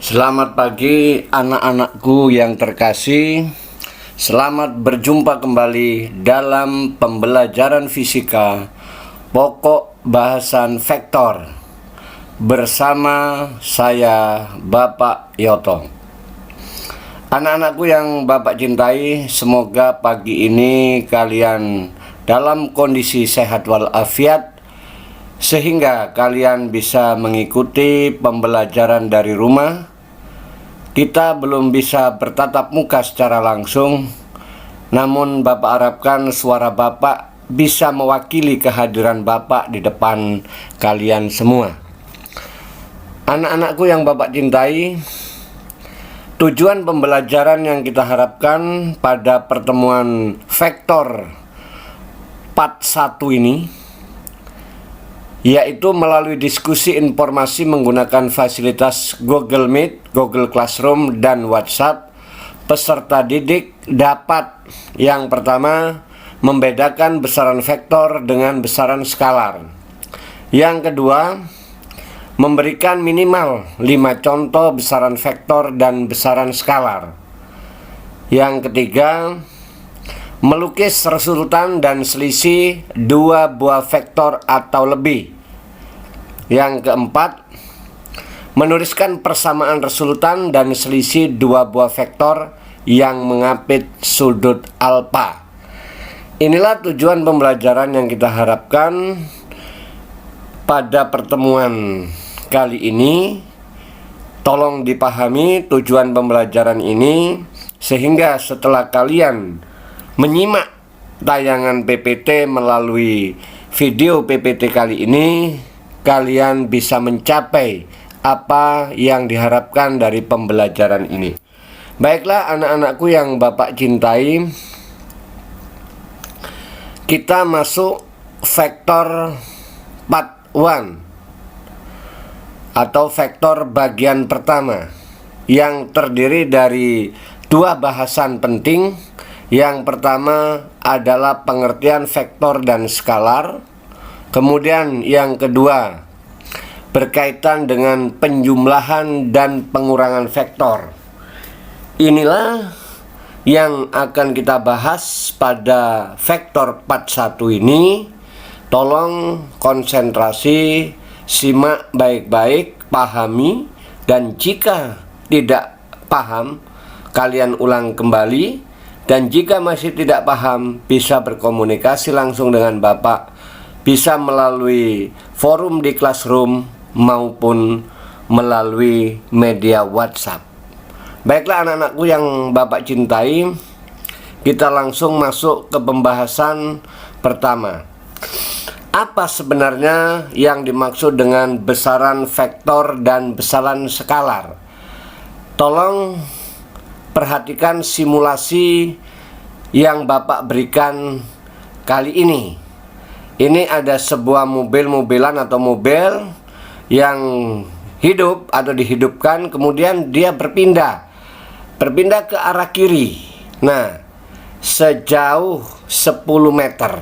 Selamat pagi anak-anakku yang terkasih. Selamat berjumpa kembali dalam pembelajaran fisika pokok bahasan vektor bersama saya Bapak Yoto. Anak-anakku yang Bapak cintai, semoga pagi ini kalian dalam kondisi sehat walafiat sehingga kalian bisa mengikuti pembelajaran dari rumah. Kita belum bisa bertatap muka secara langsung, namun Bapak harapkan suara Bapak bisa mewakili kehadiran Bapak di depan kalian semua. Anak-anakku yang Bapak cintai, tujuan pembelajaran yang kita harapkan pada pertemuan vektor part 1 ini yaitu melalui diskusi informasi menggunakan fasilitas Google Meet, Google Classroom, dan WhatsApp. Peserta didik dapat yang pertama membedakan besaran vektor dengan besaran skalar. Yang kedua, memberikan minimal 5 contoh besaran vektor dan besaran skalar. Yang ketiga, melukis resultan dan selisih 2 buah vektor atau lebih. Yang keempat, menuliskan persamaan resultan dan selisih 2 buah vektor yang mengapit sudut alfa. Inilah tujuan pembelajaran yang kita harapkan pada pertemuan kali ini. Tolong dipahami tujuan pembelajaran ini sehingga setelah kalian menyimak tayangan PPT melalui video PPT kali ini, kalian bisa mencapai apa yang diharapkan dari pembelajaran ini. Baiklah anak-anakku yang Bapak cintai, kita masuk vektor part 1 atau vektor bagian pertama yang terdiri dari 2 bahasan penting. Yang pertama adalah pengertian vektor dan skalar. Kemudian yang kedua berkaitan dengan penjumlahan dan pengurangan vektor. Inilah yang akan kita bahas pada vektor part 1 ini. Tolong konsentrasi, simak baik-baik, pahami, dan jika tidak paham, kalian ulang kembali. Dan jika masih tidak paham, bisa berkomunikasi langsung dengan Bapak, bisa melalui forum di Classroom maupun melalui media WhatsApp. Baiklah anak-anakku yang Bapak cintai, kita langsung masuk ke pembahasan pertama. Apa sebenarnya yang dimaksud dengan besaran vektor dan besaran skalar? Tolong perhatikan simulasi yang Bapak berikan kali ini. Ini ada sebuah mobil-mobilan atau mobil yang hidup atau dihidupkan, kemudian dia berpindah ke arah kiri. Nah, sejauh 10 meter.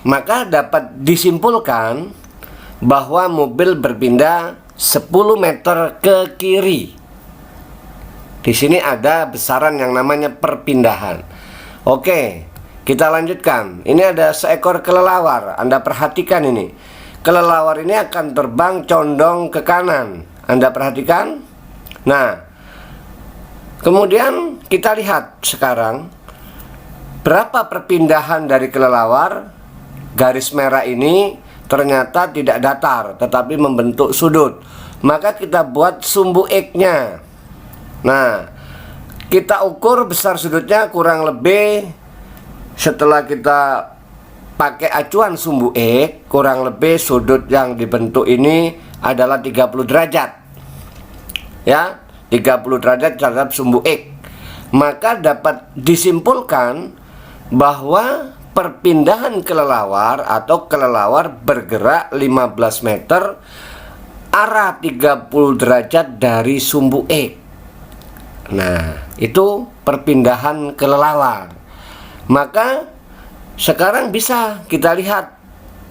Maka dapat disimpulkan bahwa mobil berpindah 10 meter ke kiri. Di sini ada besaran yang namanya perpindahan. Oke, kita lanjutkan. Ini ada seekor kelelawar. Anda perhatikan ini. Kelelawar ini akan terbang condong ke kanan. Anda perhatikan? Nah, kemudian kita lihat sekarang berapa perpindahan dari kelelawar. Garis merah ini ternyata tidak datar, tetapi membentuk sudut. Maka kita buat sumbu X-nya. Nah, kita ukur besar sudutnya kurang lebih, setelah kita pakai acuan sumbu X, kurang lebih sudut yang dibentuk ini adalah 30 derajat. Ya, 30 derajat terhadap sumbu X. Maka dapat disimpulkan bahwa perpindahan kelelawar atau kelelawar bergerak 15 meter arah 30 derajat dari sumbu X. Nah, itu perpindahan kelelawar. Maka sekarang bisa kita lihat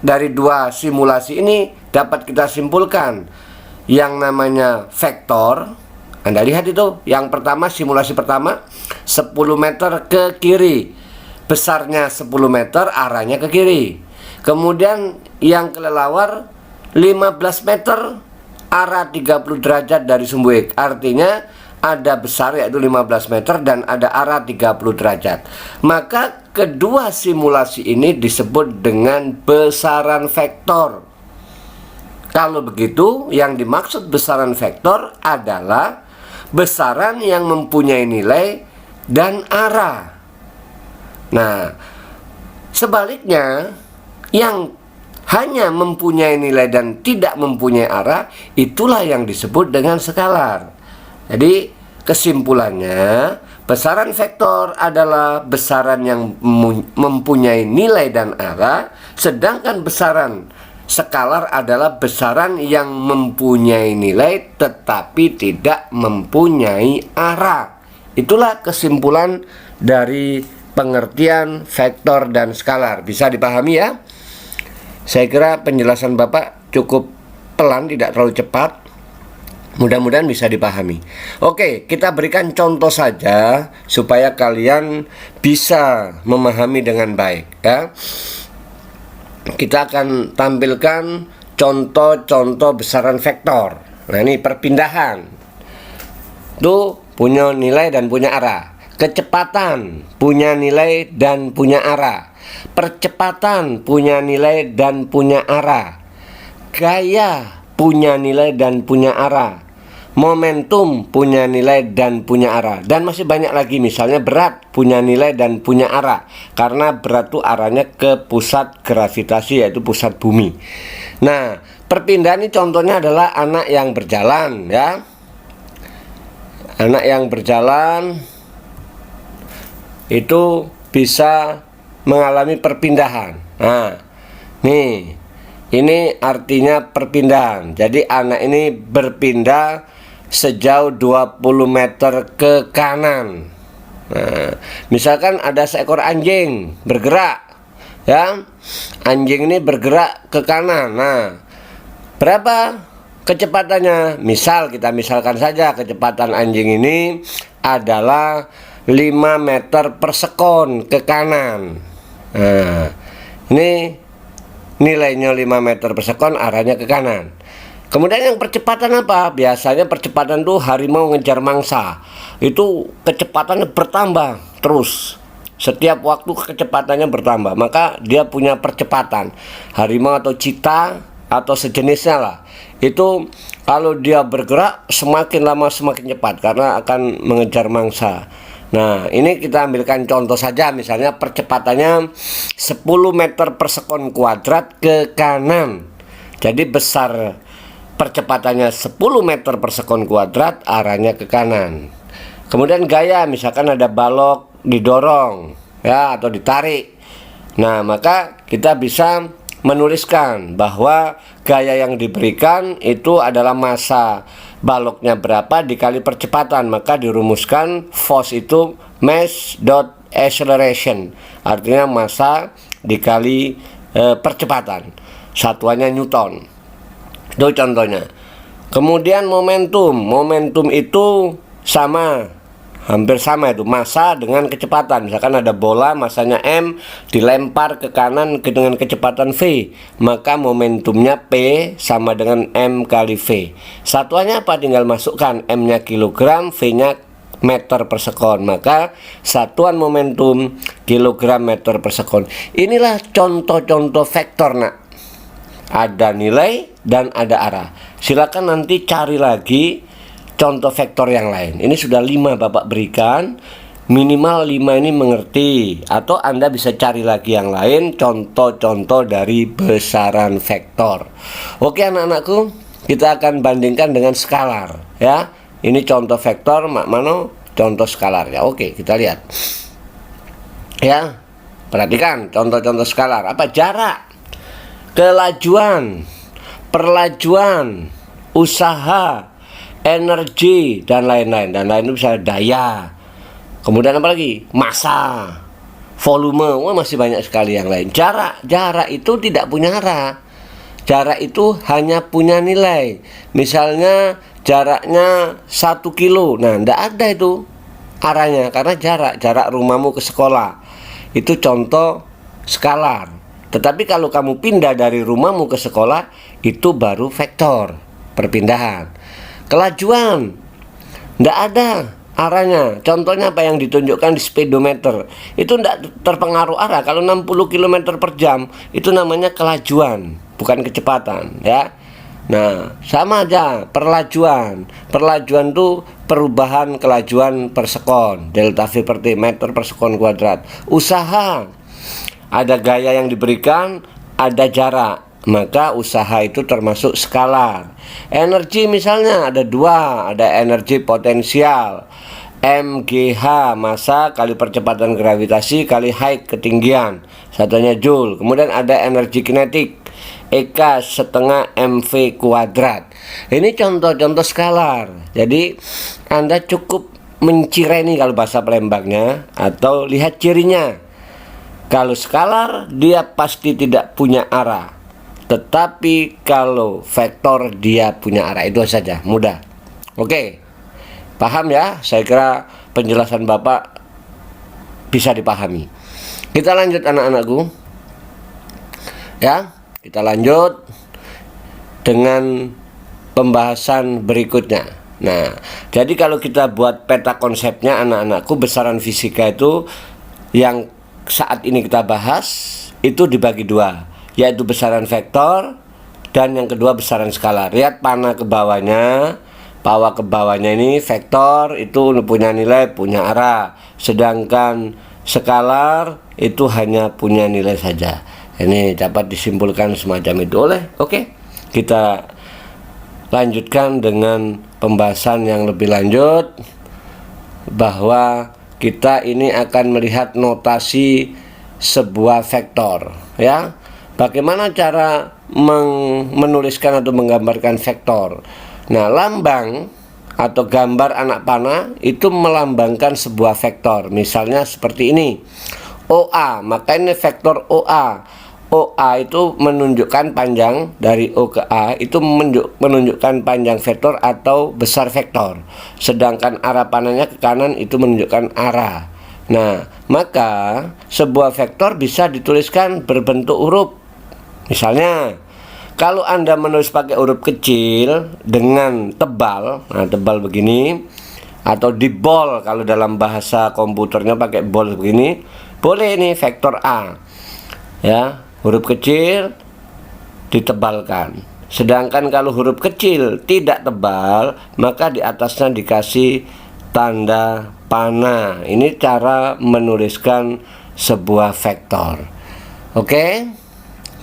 dari 2 simulasi ini dapat kita simpulkan yang namanya vektor. Anda lihat itu, yang pertama, simulasi pertama 10 meter ke kiri, besarnya 10 meter, arahnya ke kiri. Kemudian yang kelelawar 15 meter, arah 30 derajat dari sumbu X. Artinya ada besar yaitu 15 meter dan ada arah 30 derajat. Maka kedua simulasi ini disebut dengan besaran vektor. Kalau begitu, yang dimaksud besaran vektor adalah besaran yang mempunyai nilai dan arah. Nah, sebaliknya, yang hanya mempunyai nilai dan tidak mempunyai arah, itulah yang disebut dengan skalar. Jadi, kesimpulannya, besaran vektor adalah besaran yang mempunyai nilai dan arah, sedangkan besaran skalar adalah besaran yang mempunyai nilai tetapi tidak mempunyai arah. Itulah kesimpulan dari pengertian vektor dan skalar. Bisa dipahami ya? Saya kira penjelasan Bapak cukup pelan, tidak terlalu cepat. Mudah-mudahan bisa dipahami. Oke, kita berikan contoh saja supaya kalian bisa memahami dengan baik ya. Kita akan tampilkan contoh-contoh besaran vektor. Nah, ini perpindahan. Itu punya nilai dan punya arah. Kecepatan punya nilai dan punya arah. Percepatan punya nilai dan punya arah. Gaya punya nilai dan punya arah. Momentum punya nilai dan punya arah. Dan masih banyak lagi, misalnya berat punya nilai dan punya arah. Karena berat itu arahnya ke pusat gravitasi, yaitu pusat bumi. Nah, perpindahan ini contohnya adalah anak yang berjalan ya. Anak yang berjalan itu bisa mengalami perpindahan. Nah, nih, ini artinya perpindahan. Jadi anak ini berpindah sejauh 20 meter ke kanan. Nah, misalkan ada seekor anjing bergerak ya. Anjing ini bergerak ke kanan. Nah, berapa kecepatannya? Misal, kita misalkan saja kecepatan anjing ini adalah 5 meter per sekon ke kanan. Nah, ini nilainya 5 meter per sekon, arahnya ke kanan. Kemudian yang percepatan apa? Biasanya percepatan tuh harimau ngejar mangsa. Itu kecepatannya bertambah terus. Setiap waktu kecepatannya bertambah. Maka dia punya percepatan. Harimau atau cheetah atau sejenisnya lah. Itu kalau dia bergerak semakin lama semakin cepat karena akan mengejar mangsa. Nah, ini kita ambilkan contoh saja. Misalnya percepatannya 10 meter per sekon kuadrat ke kanan. Jadi besar percepatannya 10 meter per sekon kuadrat, arahnya ke kanan. Kemudian gaya, misalkan ada balok didorong ya atau ditarik. Nah, maka kita bisa menuliskan bahwa gaya yang diberikan itu adalah massa baloknya berapa dikali percepatan. Maka dirumuskan force itu mass dot acceleration, artinya massa dikali percepatan, satuannya Newton. Itu contohnya. Kemudian momentum itu sama, hampir sama, itu massa dengan kecepatan. Misalkan ada bola massanya M dilempar ke kanan dengan kecepatan V, maka momentumnya P sama dengan M kali V. Satuannya apa? Tinggal masukkan, M-nya kilogram, V-nya meter per sekon. Maka satuan momentum kilogram meter per sekon. Inilah contoh-contoh vektor, nak. Ada nilai dan ada arah. Silakan nanti cari lagi contoh vektor yang lain. Ini sudah 5 Bapak berikan. Minimal 5 ini mengerti. Atau Anda bisa cari lagi yang lain, contoh-contoh dari besaran vektor. Oke anak-anakku, kita akan bandingkan dengan skalar ya. Ini contoh vektor, Mak Mano contoh skalar ya. Oke, kita lihat ya. Perhatikan contoh-contoh skalar. Apa? Jarak, kelajuan, perlajuan, usaha, energi, dan lain-lain. Dan lain itu bisa daya. Kemudian apa lagi? Massa, volume. Wah, masih banyak sekali yang lain. Jarak itu tidak punya arah. Jarak itu hanya punya nilai. Misalnya jaraknya 1 kilo. Nah, tidak ada itu arahnya karena jarak rumahmu ke sekolah. Itu contoh skalar. Tetapi kalau kamu pindah dari rumahmu ke sekolah, itu baru vektor perpindahan. Kelajuan tidak ada arahnya. Contohnya apa yang ditunjukkan di speedometer. Itu tidak terpengaruh arah. Kalau 60 km per jam, itu namanya kelajuan, bukan kecepatan, ya. Nah, sama aja perlajuan. Perlajuan itu perubahan kelajuan per sekon, delta V per T, meter per sekon kuadrat. Usaha, ada gaya yang diberikan, ada jarak, maka usaha itu termasuk skalar. Energi misalnya ada dua, ada energi potensial, MGH, massa kali percepatan gravitasi kali height, ketinggian, satunya joule. Kemudian ada energi kinetik, EK setengah MV kuadrat. Ini contoh-contoh skalar. Jadi Anda cukup mencireni kalau bahasa Palembangnya, atau lihat cirinya. Kalau skalar dia pasti tidak punya arah, tetapi kalau vektor dia punya arah. Itu saja, mudah. Oke, paham ya? Saya kira penjelasan Bapak bisa dipahami. Kita lanjut anak-anakku, ya. Kita lanjut dengan pembahasan berikutnya. Nah, jadi kalau kita buat peta konsepnya anak-anakku, besaran fisika itu yang saat ini kita bahas itu dibagi dua, yaitu besaran vektor dan yang kedua besaran skalar. Lihat panah ke bawahnya, bawah ke bawahnya ini vektor itu punya nilai, punya arah, sedangkan skalar itu hanya punya nilai saja. Ini dapat disimpulkan semacam itu. Oke, kita lanjutkan dengan pembahasan yang lebih lanjut, bahwa kita ini akan melihat notasi sebuah vektor, ya. Bagaimana cara menuliskan atau menggambarkan vektor? Nah, lambang atau gambar anak panah itu melambangkan sebuah vektor. Misalnya seperti ini, OA, maka ini vektor OA. OA itu menunjukkan panjang dari O ke A, itu menunjukkan panjang vektor atau besar vektor. Sedangkan arah panahnya ke kanan itu menunjukkan arah. Nah, maka sebuah vektor bisa dituliskan berbentuk huruf. Misalnya, kalau Anda menulis pakai huruf kecil dengan tebal, nah tebal begini, atau di bold, kalau dalam bahasa komputernya pakai bold begini, boleh ini vektor A, ya. Huruf kecil ditebalkan. Sedangkan kalau huruf kecil tidak tebal, maka di atasnya dikasih tanda panah. Ini cara menuliskan sebuah vektor. Oke,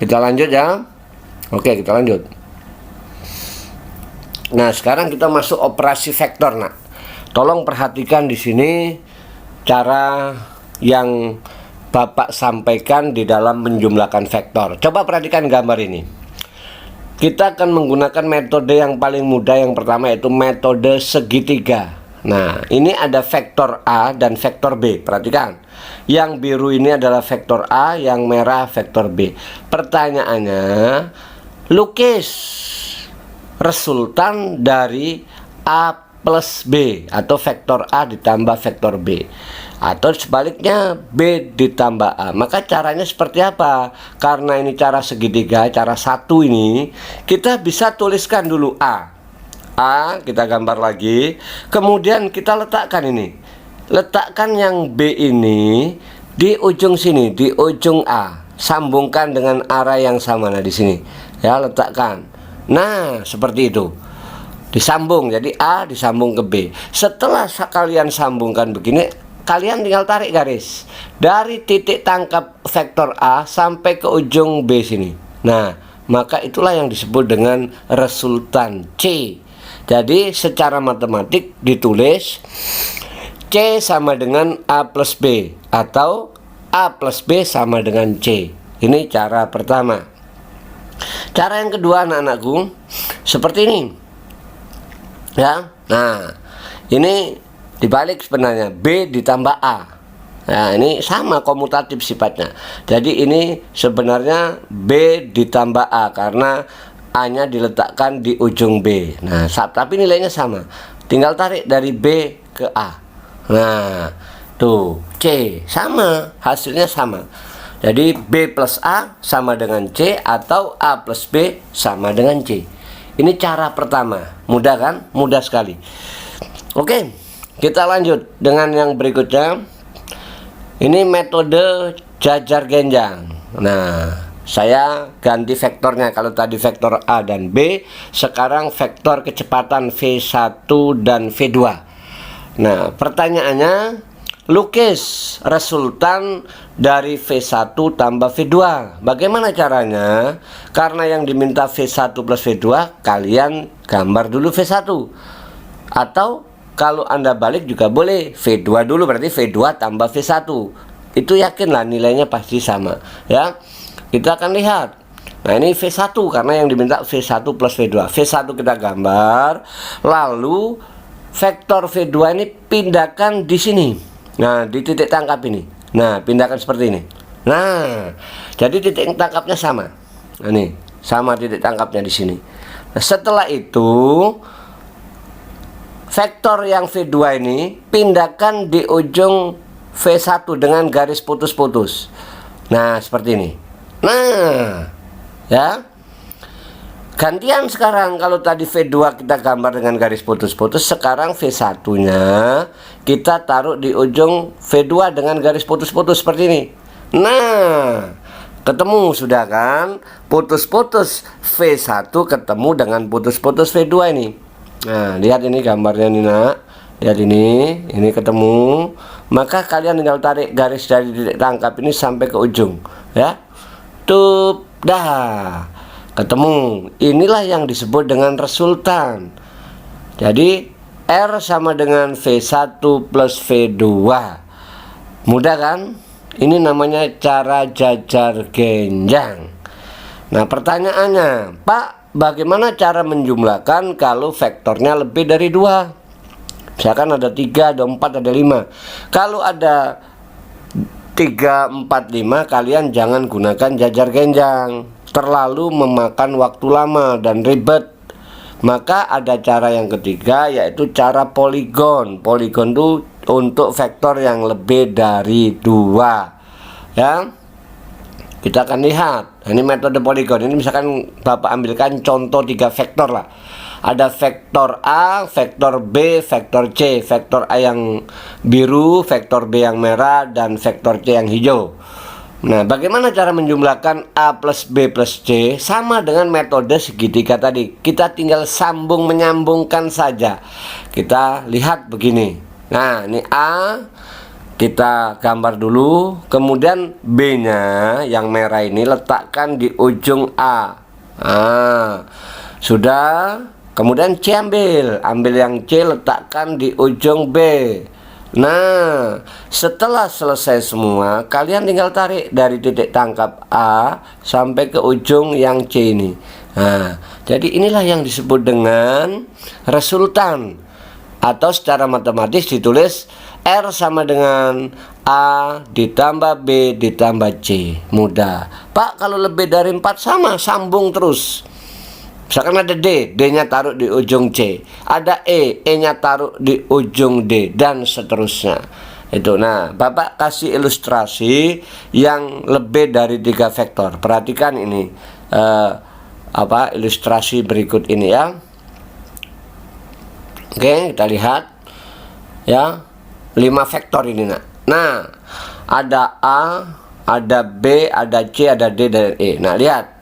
kita lanjut ya. Oke, kita lanjut. Nah, sekarang kita masuk operasi vektor. Nah, tolong perhatikan di sini cara yang Bapak sampaikan di dalam menjumlahkan vektor. Coba perhatikan gambar ini. Kita akan menggunakan metode yang paling mudah. Yang pertama yaitu metode segitiga. Nah, ini ada vektor A dan vektor B. Perhatikan. Yang biru ini adalah vektor A, yang merah vektor B. Pertanyaannya, lukis resultan dari A plus B, atau vektor A ditambah vektor B, atau sebaliknya B ditambah A. Maka caranya seperti apa? Karena ini cara segitiga, cara satu ini, kita bisa tuliskan dulu A kita gambar lagi, kemudian kita letakkan ini, letakkan yang B ini di ujung sini, di ujung A, sambungkan dengan arah yang sama. Nah, di sini ya, letakkan. Nah, seperti itu, disambung, jadi A disambung ke B. Setelah kalian sambungkan begini, kalian tinggal tarik garis dari titik tangkap vektor A sampai ke ujung B sini. Nah, maka itulah yang disebut dengan resultan C. Jadi secara matematik ditulis C sama dengan A plus B, atau A plus B sama dengan C. Ini cara pertama. Cara yang kedua anak-anakku, seperti ini ya. Nah, ini dibalik sebenarnya, B ditambah A. Nah, ini sama komutatif sifatnya. Jadi ini sebenarnya B ditambah A karena A-nya diletakkan di ujung B. Nah, tapi nilainya sama. Tinggal tarik dari B ke A. Nah, tuh C sama, hasilnya sama. Jadi B plus A sama dengan C atau A plus B sama dengan C. Ini cara pertama. Mudah kan? Mudah sekali. Oke, kita lanjut dengan yang berikutnya. Ini metode jajar genjang. Nah, saya ganti vektornya. Kalau tadi vektor A dan B, sekarang vektor kecepatan V1 dan V2. Nah, pertanyaannya, lukis resultan dari V1 tambah V2. Bagaimana caranya? Karena yang diminta V1 plus V2, kalian gambar dulu V1. Atau kalau Anda balik juga boleh, V2 dulu, berarti V2 tambah V1. Itu yakinlah nilainya pasti sama, ya. Kita akan lihat. Nah, ini V1 karena yang diminta V1 plus V2. V1 kita gambar, lalu vektor V2 ini pindahkan di sini. Nah, di titik tangkap ini. Nah, pindahkan seperti ini. Nah, jadi titik tangkapnya sama. Nah, ini sama titik tangkapnya di sini. Nah, setelah itu vektor yang V2 ini pindahkan di ujung V1 dengan garis putus-putus. Nah, seperti ini. Nah, ya. Gantian sekarang, kalau tadi V2 kita gambar dengan garis putus-putus, sekarang V1-nya kita taruh di ujung V2 dengan garis putus-putus seperti ini. Nah, ketemu sudah kan? Putus-putus V1 ketemu dengan putus-putus V2 ini. Nah, lihat ini gambarnya nih, Nak. Lihat ini ketemu. Maka kalian tinggal tarik garis dari titik tangkap ini sampai ke ujung, ya. Tuh, dah. Ketemu. Inilah yang disebut dengan resultan. Jadi R sama dengan V1 plus V2. Mudah kan? Ini namanya cara jajar genjang. Nah, pertanyaannya, Pak, bagaimana cara menjumlahkan kalau vektornya lebih dari 2? Misalkan ada 3, ada 4, ada 5. Kalau ada 3, 4, 5, kalian jangan gunakan jajar genjang. Terlalu memakan waktu lama dan ribet. Maka ada cara yang ketiga, yaitu cara poligon. Poligon itu untuk vektor yang lebih dari 2. Ya, kita akan lihat. Ini metode poligon. Ini misalkan Bapak ambilkan contoh 3 vektor lah. Ada vektor A, vektor B, vektor C. Vektor A yang biru, vektor B yang merah, dan vektor C yang hijau. Nah, bagaimana cara menjumlahkan A plus B plus C? Sama dengan metode segitiga tadi. Kita tinggal sambung menyambungkan saja. Kita lihat begini. Nah, ini A kita gambar dulu. Kemudian B-nya yang merah ini letakkan di ujung A. Nah, sudah. Kemudian C ambil yang C letakkan di ujung B. Nah, setelah selesai semua, kalian tinggal tarik dari titik tangkap A sampai ke ujung yang C ini. Nah, jadi inilah yang disebut dengan resultan. Atau secara matematis ditulis R sama dengan A ditambah B ditambah C. Mudah. Pak, kalau lebih dari 4 sama, sambung terus. Misalkan ada D, D-nya taruh di ujung C. Ada E-nya taruh di ujung D, dan seterusnya. Itu. Nah, Bapak kasih ilustrasi yang lebih dari 3 vektor. Perhatikan ini, ilustrasi berikut ini ya. Oke, kita lihat ya, 5 vektor ini, Nak. Nah, ada A, ada B, ada C, ada D, dan E. Nah, lihat.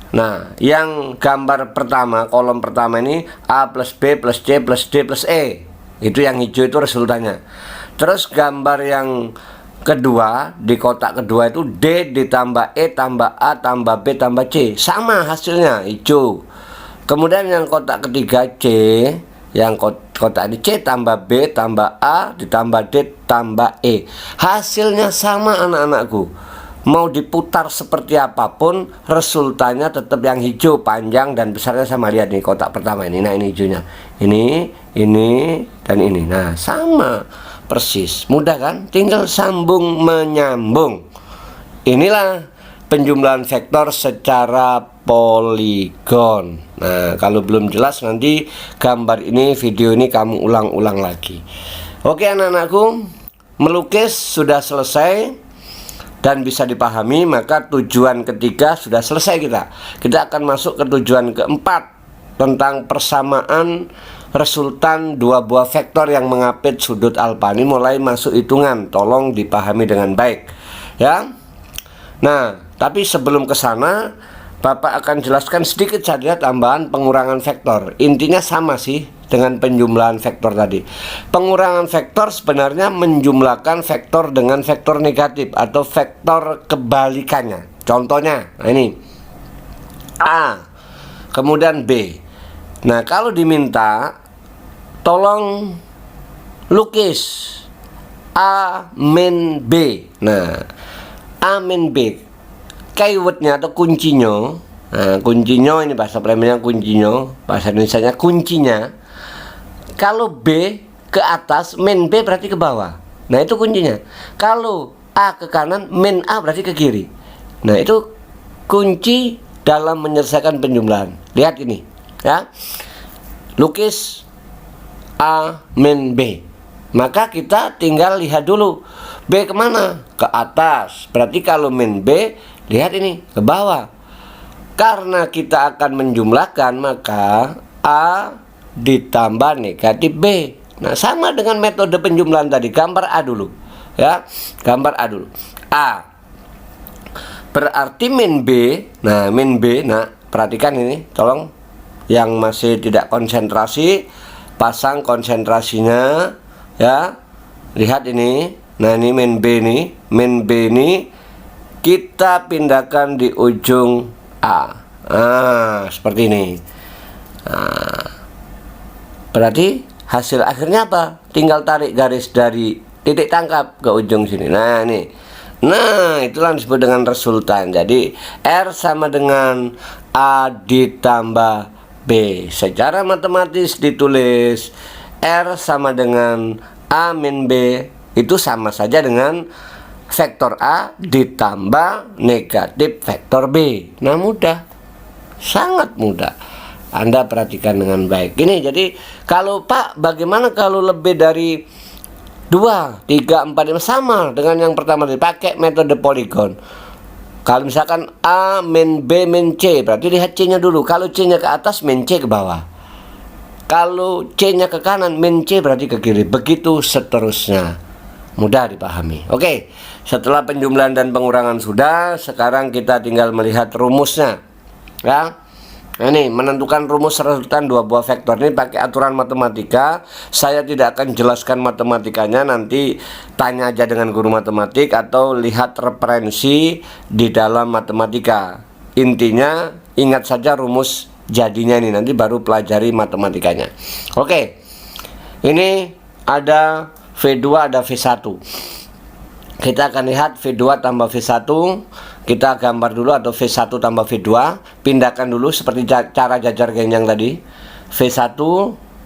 Nah, yang gambar pertama, kolom pertama ini A plus B plus C plus D plus E. Itu yang hijau, itu resultannya. Terus gambar yang kedua, di kotak kedua itu D ditambah E tambah A tambah B tambah C. Sama hasilnya, hijau. Kemudian yang kotak ketiga C, yang kotak ini C tambah B tambah A ditambah D tambah E. Hasilnya sama, anak-anakku. Mau diputar seperti apapun, resultannya tetap yang hijau, panjang dan besarnya sama. Lihat nih kotak pertama ini. Nah, ini hijaunya. Ini, dan ini. Nah, sama. persis. Mudah kan? Tinggal sambung menyambung. Inilah penjumlahan vektor secara poligon. Nah, kalau belum jelas nanti gambar ini, video ini kamu ulang-ulang lagi. Oke anak-anakku, melukis sudah selesai dan bisa dipahami, maka tujuan ketiga sudah selesai kita. Kita akan masuk ke tujuan keempat tentang persamaan resultan dua buah vektor yang mengapit sudut alfa. Ini mulai masuk hitungan, tolong dipahami dengan baik ya. Nah, tapi sebelum ke sana, Bapak akan jelaskan sedikit saja tambahan pengurangan vektor. Intinya sama sih dengan penjumlahan vektor tadi. Pengurangan vektor sebenarnya menjumlahkan vektor dengan vektor negatif atau vektor kebalikannya. Contohnya, nah ini A, kemudian B. Nah, kalau diminta tolong lukis A min B. Nah, A min B, keywordnya atau kuncinya. Nah, kuncinya ini bahasa Palembangnya kuncinya, bahasa Indonesianya kuncinya. Kalau B ke atas, min B berarti ke bawah. Nah, itu kuncinya. Kalau A ke kanan, min A berarti ke kiri. Nah, itu kunci dalam menyelesaikan penjumlahan. Lihat ini ya, lukis A min B. Maka kita tinggal lihat dulu B kemana? Ke atas. Berarti kalau min B, lihat ini ke bawah. Karena kita akan menjumlahkan, maka A ditambah negatif B. Nah, sama dengan metode penjumlahan tadi. Gambar A dulu ya, gambar A dulu. A berarti min B. Nah, min B, nah perhatikan ini, tolong yang masih tidak konsentrasi, pasang konsentrasinya ya. Lihat ini. Nah, ini min B nih. Min B ini kita pindahkan di ujung A. Nah, seperti ini. Nah, berarti hasil akhirnya apa? Tinggal tarik garis dari titik tangkap ke ujung sini. Nah, ini. Nah, itulah disebut dengan resultan. Jadi R sama dengan A ditambah B. Secara matematis ditulis R sama dengan A min B, itu sama saja dengan vektor A ditambah negatif vektor B. Nah, mudah, sangat mudah. Anda perhatikan dengan baik. Ini jadi kalau Pak, bagaimana kalau lebih dari 2, 3, 4, 5 sama dengan yang pertama dipakai metode poligon. Kalau misalkan A min B min C, berarti lihat C-nya dulu. Kalau C-nya ke atas, min C ke bawah. Kalau C-nya ke kanan, min C berarti ke kiri. Begitu seterusnya. Mudah dipahami. Oke, setelah penjumlahan dan pengurangan sudah, sekarang kita tinggal melihat rumusnya. Ya. Nah, ini menentukan rumus resultan dua buah vektor ini pakai aturan matematika. Saya tidak akan jelaskan matematikanya, nanti tanya aja dengan guru matematik atau lihat referensi di dalam matematika. Intinya ingat saja rumus jadinya ini, nanti baru pelajari matematikanya. Oke, ini ada V2, ada V1. Kita akan lihat V2 tambah V1. Kita gambar dulu, atau V1 tambah V2. Pindahkan dulu seperti cara jajar genjang tadi. V1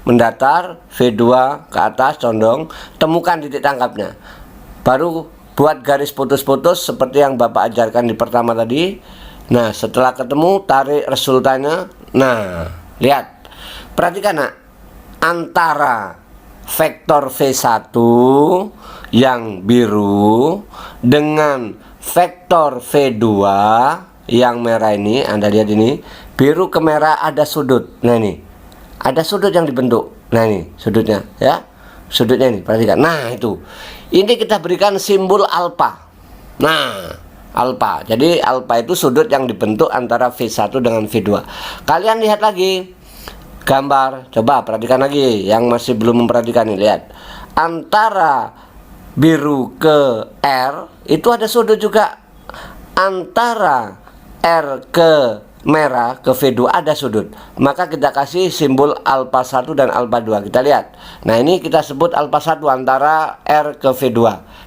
mendatar, V2 ke atas condong. Temukan titik tangkapnya. Baru buat garis putus-putus seperti yang Bapak ajarkan di pertama tadi. Nah, setelah ketemu, tarik resultannya. Nah, lihat. Perhatikan nak, antara vektor V1 yang biru dengan vektor V2 yang merah ini, Anda lihat ini, biru ke merah ada sudut. Nah, ini ada sudut yang dibentuk. Nah, ini sudutnya ya, sudutnya ini, perhatikan. Nah, itu ini kita berikan simbol alfa. Nah, alfa. Jadi alfa itu sudut yang dibentuk antara V1 dengan V2. Kalian lihat lagi gambar, coba perhatikan lagi yang masih belum memperhatikan ini. Lihat, antara biru ke R itu ada sudut juga. Antara R ke merah ke V2 ada sudut. Maka kita kasih simbol alfa 1 dan alfa 2. Kita lihat. Nah, ini kita sebut alfa 1 antara R ke V2.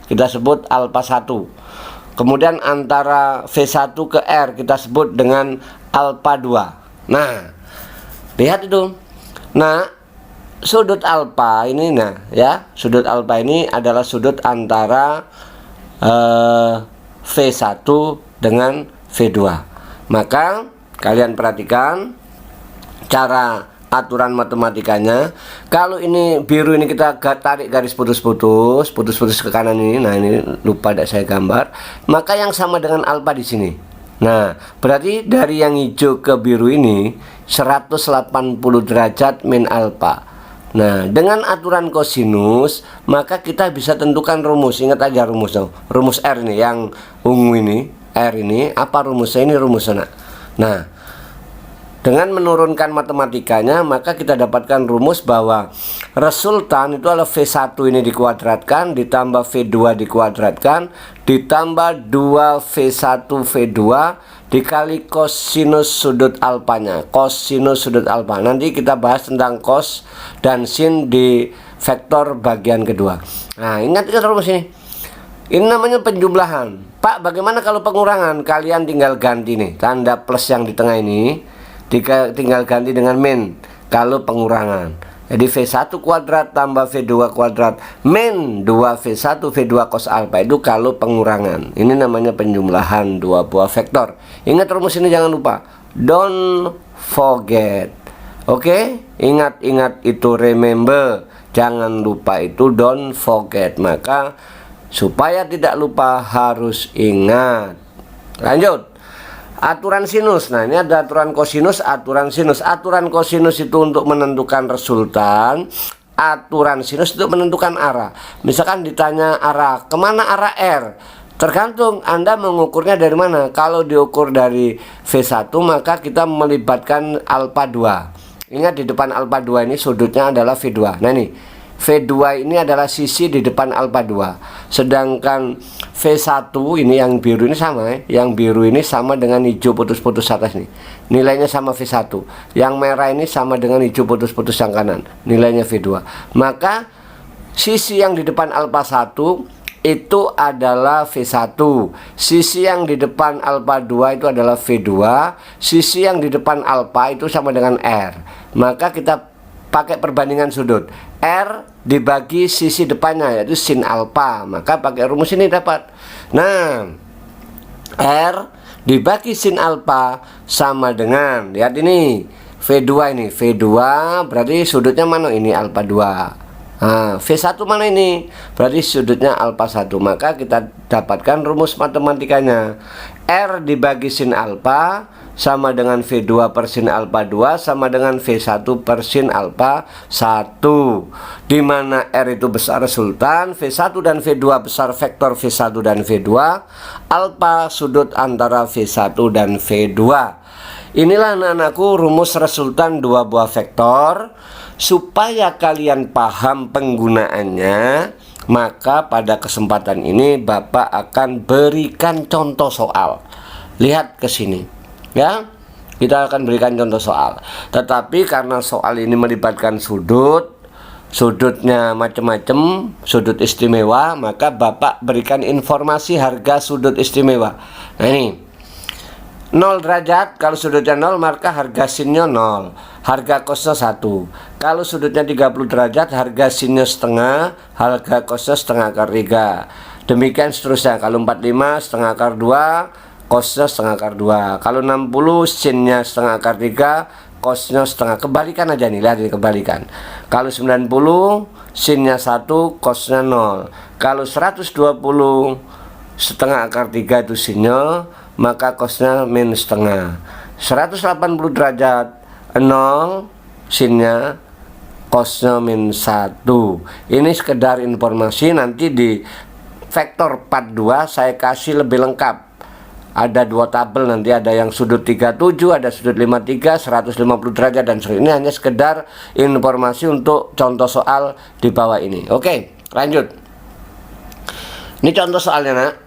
Kita sebut alfa 1. Kemudian antara V1 ke R kita sebut dengan alfa 2. Nah, lihat itu. Nah, sudut alfa ini, nah ya, sudut alfa ini adalah sudut antara V1 dengan V2. Maka kalian perhatikan cara aturan matematikanya. Kalau ini biru ini kita tarik garis putus-putus ke kanan ini. Nah, ini lupa tidak saya gambar. Maka yang sama dengan alfa di sini. Nah, berarti dari yang hijau ke biru ini 180 derajat min alfa. Nah, dengan aturan kosinus, maka kita bisa tentukan rumus. Ingat aja rumus, rumus R ini yang ungu ini, R ini apa rumusnya? Ini rumusnya. Nah, dengan menurunkan matematikanya, maka kita dapatkan rumus bahwa resultan itu adalah V1 ini dikuadratkan ditambah V2 dikuadratkan ditambah 2V1 V2 dikali kosinus sudut alfanya. Kosinus sudut alfa. Nanti kita bahas tentang cos dan sin di vektor bagian kedua. Nah, ingat rumus ini. Ini namanya penjumlahan. Pak, bagaimana kalau pengurangan? Kalian tinggal ganti nih tanda plus yang di tengah ini. Tinggal ganti dengan min kalau pengurangan. Jadi V1 kuadrat tambah V2 kuadrat min 2V1 V2 cos alfa itu kalau pengurangan. Ini namanya penjumlahan dua buah vektor. Ingat rumus ini, jangan lupa. Don't forget. Oke? Ingat itu, remember. Jangan lupa itu, don't forget. Maka supaya tidak lupa harus ingat. Lanjut. Aturan sinus. Nah, ini ada aturan kosinus, aturan sinus. Aturan kosinus itu untuk menentukan resultan, aturan sinus untuk menentukan arah. Misalkan ditanya arah, kemana arah R? Tergantung Anda mengukurnya dari mana. Kalau diukur dari V1, maka kita melibatkan alfa 2. Ingat, di depan alfa 2 ini sudutnya adalah V2. Nah, ini V2 ini adalah sisi di depan alfa 2. Sedangkan V1 ini yang biru ini sama ya. Yang biru ini sama dengan hijau putus-putus atas nih. Nilainya sama V1. Yang merah ini sama dengan hijau putus-putus yang kanan. Nilainya V2. Maka sisi yang di depan alfa 1 itu adalah V1. Sisi yang di depan alfa 2 itu adalah V2. Sisi yang di depan alfa itu sama dengan R. Maka kita pakai perbandingan sudut. R dibagi sisi depannya yaitu sin alfa. Maka pakai rumus ini dapat. Nah, R dibagi sin alfa sama dengan, lihat ini, V2 ini. V2 berarti sudutnya mana? Ini alfa 2. Nah, V1 mana ini? Berarti sudutnya alfa 1. Maka kita dapatkan rumus matematikanya. R dibagi sin alfa sama dengan V2 per sin alfa 2 sama dengan V1 per sin alfa 1. Dimana R itu besar resultan, V1 dan V2 besar vektor V1 dan V2, alfa sudut antara V1 dan V2. Inilah anak-anakku rumus resultan dua buah vektor. Supaya kalian paham penggunaannya, maka pada kesempatan ini Bapak akan berikan contoh soal. Lihat ke sini ya, kita akan berikan contoh soal. Tetapi karena soal ini melibatkan sudutnya macam-macam, sudut istimewa, maka Bapak berikan informasi harga sudut istimewa. Nah, ini 0 derajat, kalau sudutnya 0 maka harga sinnya 0, harga cosnya 1. Kalau sudutnya 30 derajat, harga sinnya setengah, harga cosnya setengah akar 3. Demikian seterusnya. Kalau 45 setengah akar 2, cosnya setengah akar 2. Kalau 60 sinnya setengah akar 3, cosnya setengah. Kebalikan aja nih, lihat ini kebalikan. Kalau 90 sinnya 1, cosnya 0. Kalau 120 setengah akar 3 itu sinnya, maka cosnya min setengah. 180 derajat 0 sinnya, cosnya min 1. Ini sekedar informasi, nanti di vektor part 2 saya kasih lebih lengkap. Ada dua tabel, nanti ada yang sudut 37, ada sudut 53, 150 derajat dan seterusnya. Ini hanya sekedar informasi untuk contoh soal di bawah ini. Oke, lanjut. Ini contoh soalnya, nak.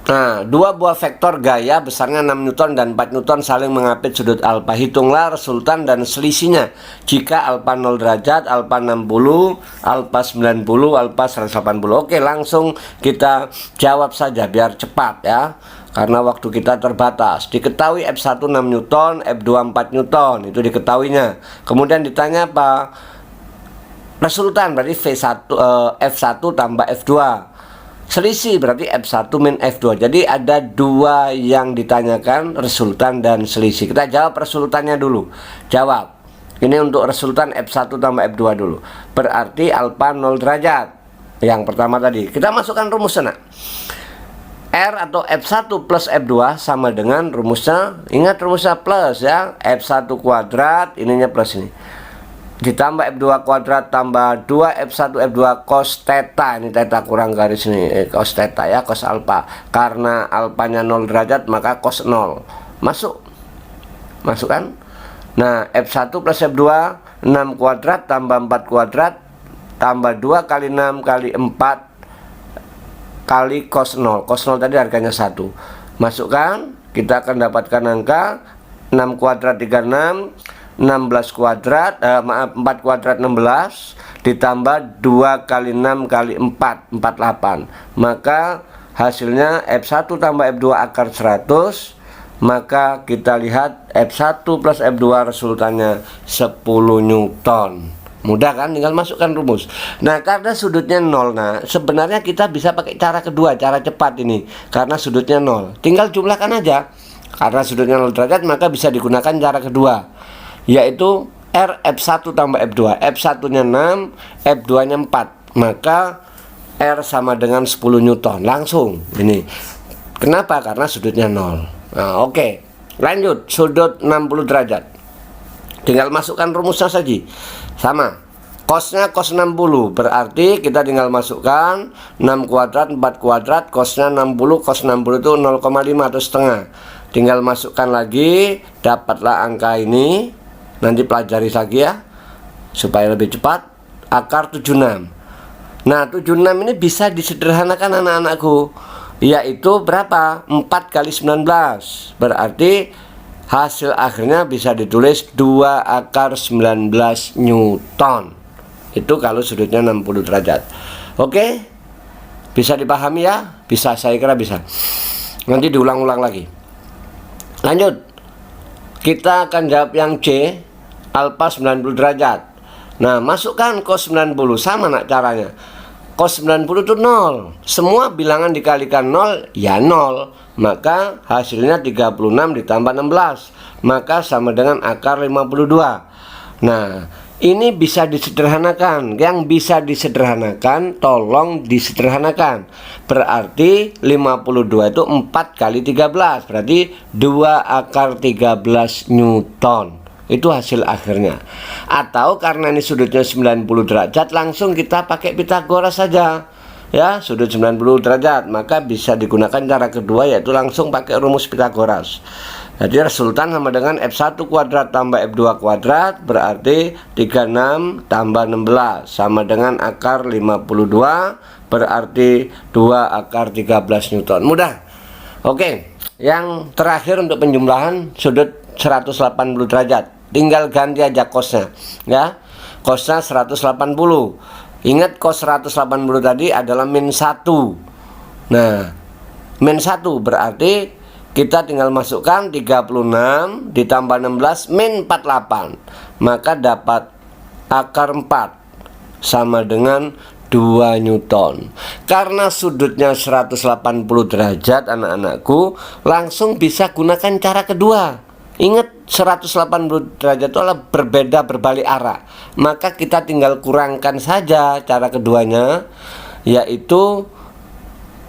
Nah, dua buah vektor gaya besarnya 6 Newton dan 4 Newton saling mengapit sudut alfa. Hitunglah resultan dan selisihnya jika alfa 0 derajat, alfa 60, alfa 90, alfa 180. Oke, langsung kita jawab saja biar cepat ya, karena waktu kita terbatas. Diketahui F1 6 Newton, F2 4 Newton, itu diketahuinya. Kemudian ditanya apa? Resultan berarti F1 tambah F2. Selisih berarti F1 min F2. Jadi ada dua yang ditanyakan, resultan dan selisih. Kita jawab resultannya dulu. Jawab. Ini untuk resultan F1 tambah F2 dulu. Berarti alfa 0 derajat. Yang pertama tadi. Kita masukkan rumusnya, nak. R atau F1 plus F2 sama dengan rumusnya. Ingat rumusnya plus ya. F1 kuadrat, ininya plus ini. Ditambah F2 kuadrat tambah 2 F1 F2 cos theta. Ini theta kurang garis ini, cos theta ya, cos alfa. Karena alfanya 0 derajat maka cos 0. Masukkan. Nah, F1 plus F2 6 kuadrat tambah 4 kuadrat tambah 2 kali 6 kali 4 kali cos 0. Cos 0 tadi harganya 1. Masukkan, kita akan dapatkan angka 6 kuadrat 36, 16 kuadrat 4 kuadrat 16 ditambah 2 kali 6 kali 4 48. Maka hasilnya F1 tambah F2 akar 100. Maka kita lihat F1 plus F2 resultannya 10 Newton. Mudah kan? Tinggal masukkan rumus. Nah, karena sudutnya 0, nah sebenarnya kita bisa pakai cara kedua, cara cepat ini. Karena sudutnya 0, tinggal jumlahkan aja. Karena sudutnya 0 derajat maka bisa digunakan cara kedua, yaitu R F1 tambah F2. F1 nya 6, F2 nya 4. Maka R sama dengan 10 Newton. Langsung ini. Kenapa? Karena sudutnya 0. Nah, oke. Lanjut, sudut 60 derajat. Tinggal masukkan rumusnya saja. Sama. Cosnya cos 60. Berarti kita tinggal masukkan 6 kuadrat 4 kuadrat, cosnya 60. Cos 60 itu 0,5 atau setengah. Tinggal masukkan lagi, dapatlah angka ini. Nanti pelajari lagi ya, supaya lebih cepat. Akar 76. Nah, 76 ini bisa disederhanakan anak-anakku, yaitu berapa? 4 kali 19. Berarti hasil akhirnya bisa ditulis 2 akar 19 Newton. Itu kalau sudutnya 60 derajat. Oke? Bisa dipahami ya? Bisa, saya kira bisa. Nanti diulang-ulang lagi. Lanjut. Kita akan jawab yang C, alfa 90 derajat. Nah, masukkan cos 90. Sama nak caranya. Cos 90 itu 0. Semua bilangan dikalikan 0, ya 0. Maka hasilnya 36 ditambah 16. Maka sama dengan akar 52. Nah, ini bisa disederhanakan. Yang bisa disederhanakan, tolong disederhanakan. Berarti 52 itu 4 kali 13. Berarti 2 akar 13 Newton. Itu hasil akhirnya. Atau karena ini sudutnya 90 derajat, langsung kita pakai Pitagoras saja. Ya, sudut 90 derajat. Maka bisa digunakan cara kedua, yaitu langsung pakai rumus Pitagoras. Jadi resultan sama dengan F1 kuadrat tambah F2 kuadrat. Berarti 36 tambah 16 sama dengan akar 52. Berarti 2 akar 13 Newton. Mudah. Oke. Yang terakhir untuk penjumlahan sudut 180 derajat. Tinggal ganti aja cosnya ya. Cosnya 180. Ingat cos 180 tadi adalah min 1. Nah, min 1 berarti kita tinggal masukkan 36 ditambah 16 min 48. Maka dapat akar 4 sama dengan 2 Newton. Karena sudutnya 180 derajat anak-anakku, langsung bisa gunakan cara kedua. Ingat 180 derajat itu adalah berbeda berbalik arah. Maka kita tinggal kurangkan saja cara keduanya, yaitu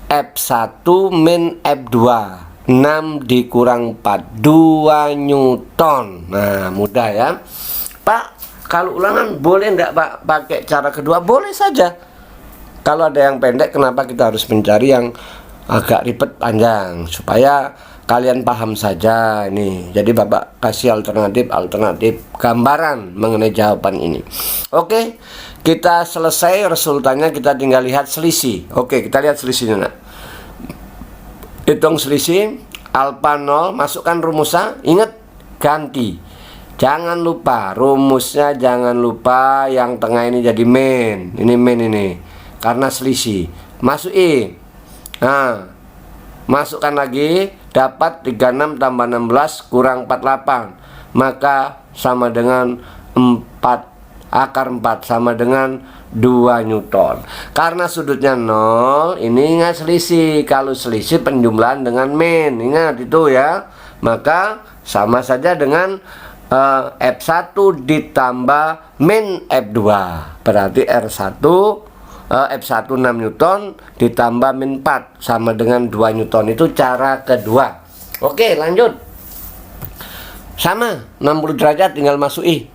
F1 min F2. 6 dikurang 4, 2 Newton. Nah, mudah ya. Pak, kalau ulangan boleh enggak Pak pakai cara kedua? Boleh saja. Kalau ada yang pendek, kenapa kita harus mencari yang agak ribet panjang? Supaya kalian paham saja ini. Jadi Bapak kasih alternatif gambaran mengenai jawaban ini. Oke, kita selesai resultannya, kita tinggal lihat selisih. Oke, kita lihat selisihnya nak. Hitung selisih alfa 0, masukkan rumusnya. Ingat, ganti. Jangan lupa rumusnya, jangan lupa yang tengah ini jadi min. Ini min ini. Karena selisih. Masukin. Nah, masukkan lagi, dapat 36 tambah 16 kurang 48. Maka sama dengan 4 akar 4 sama dengan 2 Newton. Karena sudutnya 0, ini ingat selisih. Kalau selisih penjumlahan dengan min, ingat itu ya. Maka sama saja dengan F1 ditambah min F2. Berarti R1 F1 6 Newton ditambah min 4 sama dengan 2 Newton. Itu cara kedua. Oke, lanjut. Sama 60 derajat tinggal masuk I.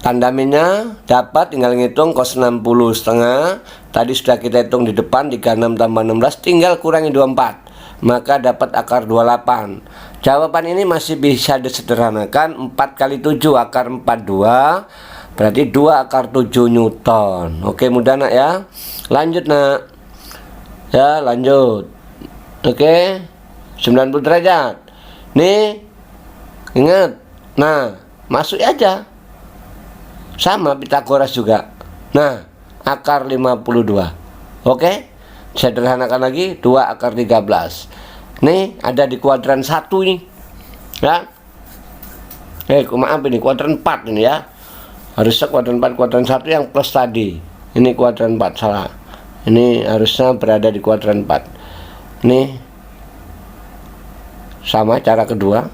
Tanda minnya dapat, tinggal ngitung cos 60 setengah. Tadi sudah kita hitung di depan 36 tambah 16, tinggal kurangi 24. Maka dapat akar 28. Jawaban ini masih bisa disederhanakan. 4 kali 7 akar 42, berarti 2 akar 7 Newton. Oke, mudah nak ya. Lanjut nak. Ya, lanjut. Oke, 90 derajat. Nih, ingat. Nah, masuk aja. Sama Pitagoras juga. Nah, akar 52. Oke, sederhanakan lagi. 2 akar 13. Nih, ada di kuadran 1 ini ya. Maaf, ini kuadran 4 ini ya. Harusnya kuadran 4, kuadran 1 yang plus tadi. Ini kuadran 4, salah. Ini harusnya berada di kuadran 4. Nih, sama cara kedua.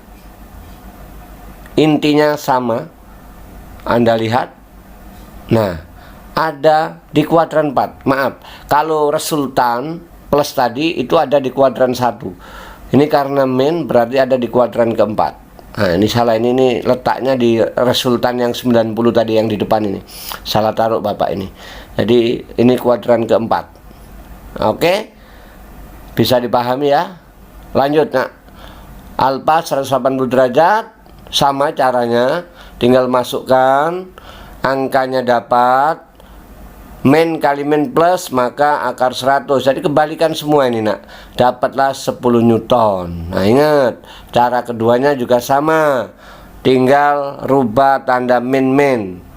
Intinya sama. Anda lihat. Nah, ada di kuadran 4. Maaf, kalau resultan plus tadi itu ada di kuadran 1. Ini karena min berarti ada di kuadran keempat. Nah, ini salah, ini letaknya di resultan yang 90 tadi yang di depan ini. Salah taruh Bapak ini. Jadi ini kuadran keempat. Oke? Bisa dipahami ya? Lanjut nak. Alfa 180 derajat, sama caranya, tinggal masukkan angkanya dapat, min kali min plus, maka akar 100. Jadi kembalikan semua ini nak. Dapatlah 10 Newton. Nah ingat, cara keduanya juga sama. Tinggal rubah tanda min.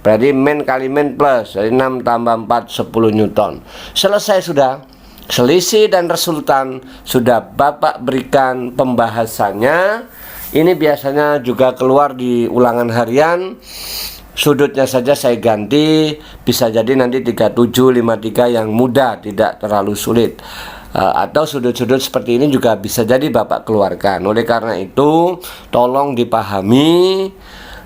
Berarti min kali min plus. Jadi 6 tambah 4, 10 Newton. Selesai sudah. Selisih dan resultan sudah Bapak berikan pembahasannya. Ini biasanya juga keluar di ulangan harian. Sudutnya saja saya ganti, bisa jadi nanti 37, 53 yang mudah, tidak terlalu sulit. Atau sudut-sudut seperti ini juga bisa jadi Bapak keluarkan. Oleh karena itu, tolong dipahami,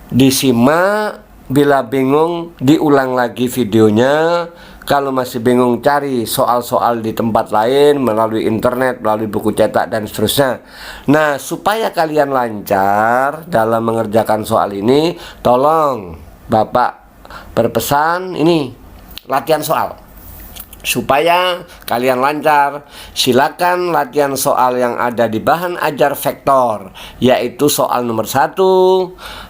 disimak. Bila bingung, diulang lagi videonya. Kalau masih bingung, cari soal-soal di tempat lain, melalui internet, melalui buku cetak, dan seterusnya. Nah, supaya kalian lancar dalam mengerjakan soal ini, tolong Bapak berpesan ini latihan soal. Supaya kalian lancar, silakan latihan soal yang ada di bahan ajar vektor, yaitu soal nomor 1,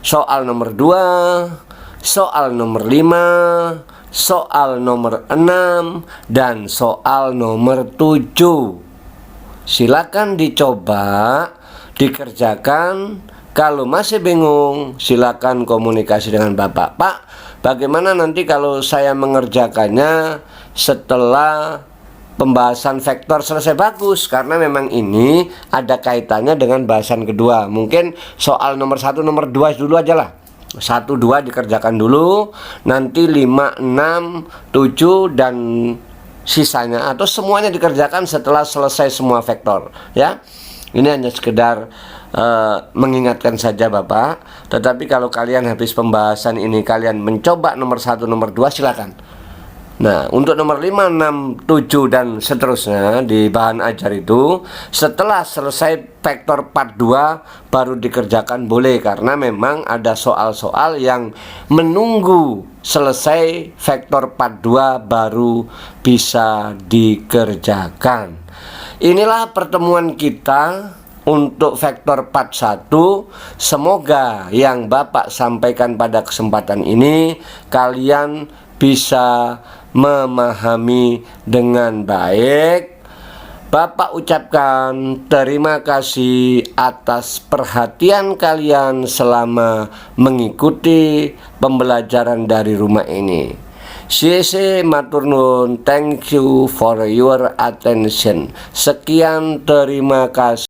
soal nomor 2, soal nomor 5, soal nomor 6, dan soal nomor 7. Silakan dicoba, dikerjakan. Kalau masih bingung, silakan komunikasi dengan Bapak. Pak, bagaimana nanti kalau saya mengerjakannya setelah pembahasan vektor selesai? Bagus, karena memang ini ada kaitannya dengan bahasan kedua. Mungkin soal nomor 1, nomor 2 dulu aja lah. 1, 2 dikerjakan dulu. Nanti 5, 6, 7 dan sisanya atau semuanya dikerjakan setelah selesai semua vektor ya. Ini hanya sekedar mengingatkan saja Bapak. Tetapi kalau kalian habis pembahasan ini kalian mencoba nomor 1, nomor 2, silakan. Nah, untuk nomor 5, 6, 7 dan seterusnya di bahan ajar itu setelah selesai vektor part 2 baru dikerjakan boleh, karena memang ada soal-soal yang menunggu selesai vektor part 2 baru bisa dikerjakan. Inilah pertemuan kita untuk vektor part 1. Semoga yang Bapak sampaikan pada kesempatan ini kalian bisa memahami dengan baik. Bapak ucapkan terima kasih atas perhatian kalian selama mengikuti pembelajaran dari rumah ini. Siese matur nuwun, thank you for your attention. Sekian, terima kasih.